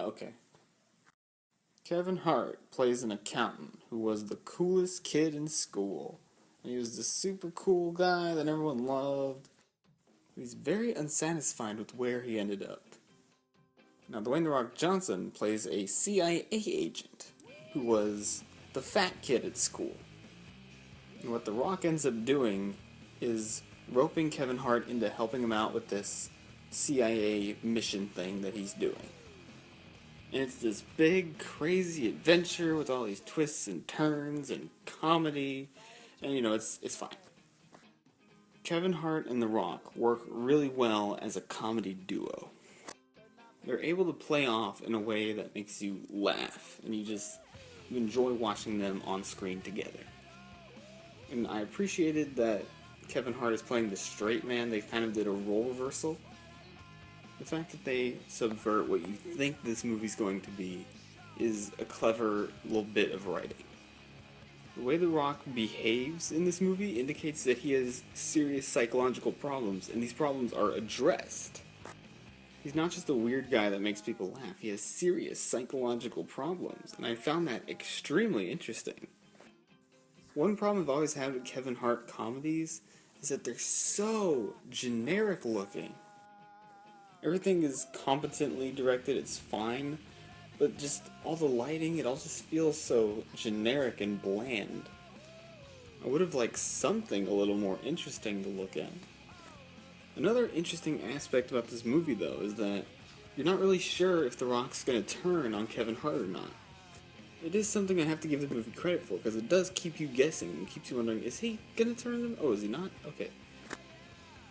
Okay. Kevin Hart plays an accountant who was the coolest kid in school. And he was the super cool guy that everyone loved. He's very unsatisfied with where he ended up. Now, Dwayne "The Rock" Johnson plays a CIA agent who was the fat kid at school. And what The Rock ends up doing is roping Kevin Hart into helping him out with this CIA mission thing that he's doing. And it's this big, crazy adventure with all these twists and turns and comedy. And, it's fine. Kevin Hart and The Rock work really well as a comedy duo. They're able to play off in a way that makes you laugh, and you enjoy watching them on screen together. And I appreciated that Kevin Hart is playing the straight man. They kind of did a role reversal. The fact that they subvert what you think this movie's going to be is a clever little bit of writing. The way The Rock behaves in this movie indicates that he has serious psychological problems, and these problems are addressed. He's not just a weird guy that makes people laugh, he has serious psychological problems, and I found that extremely interesting. One problem I've always had with Kevin Hart comedies is that they're so generic looking. Everything is competently directed, it's fine, but just all the lighting, it all just feels so generic and bland. I would have liked something a little more interesting to look at. Another interesting aspect about this movie, though, is that you're not really sure if The Rock's going to turn on Kevin Hart or not. It is something I have to give the movie credit for, because it does keep you guessing, and keeps you wondering, is he going to turn on him? Oh, is he not? Okay.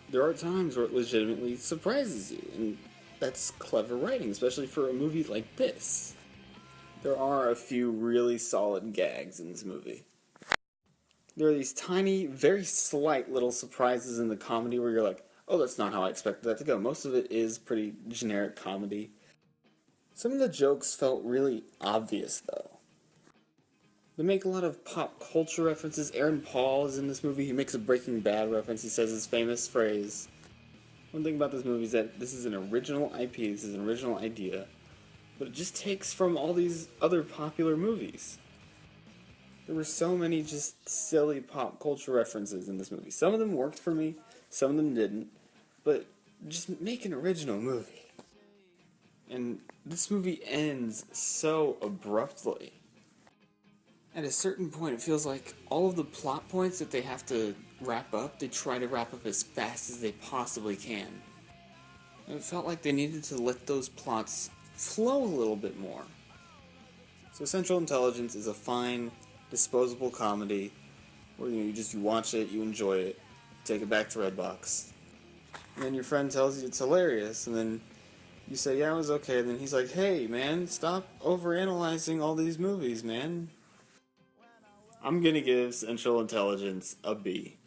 There are times where it legitimately surprises you, and that's clever writing, especially for a movie like this. There are a few really solid gags in this movie. There are these tiny, very slight little surprises in the comedy where you're like, oh, that's not how I expected that to go. Most of it is pretty generic comedy. Some of the jokes felt really obvious, though. They make a lot of pop culture references. Aaron Paul is in this movie. He makes a Breaking Bad reference. He says his famous phrase. One thing about this movie is that this is an original IP, this is an original idea, but it just takes from all these other popular movies. There were so many just silly pop culture references in this movie. Some of them worked for me, some of them didn't, but just make an original movie. And this movie ends so abruptly. At a certain point, it feels like all of the plot points that they have to wrap up, they try to wrap up as fast as they possibly can. And it felt like they needed to let those plots flow a little bit more. So Central Intelligence is a fine, disposable comedy where you watch it, you enjoy it, take it back to Redbox. And then your friend tells you it's hilarious, and then you say, yeah, it was okay, and then he's like, hey, man, stop overanalyzing all these movies, man. I'm gonna give Central Intelligence a B.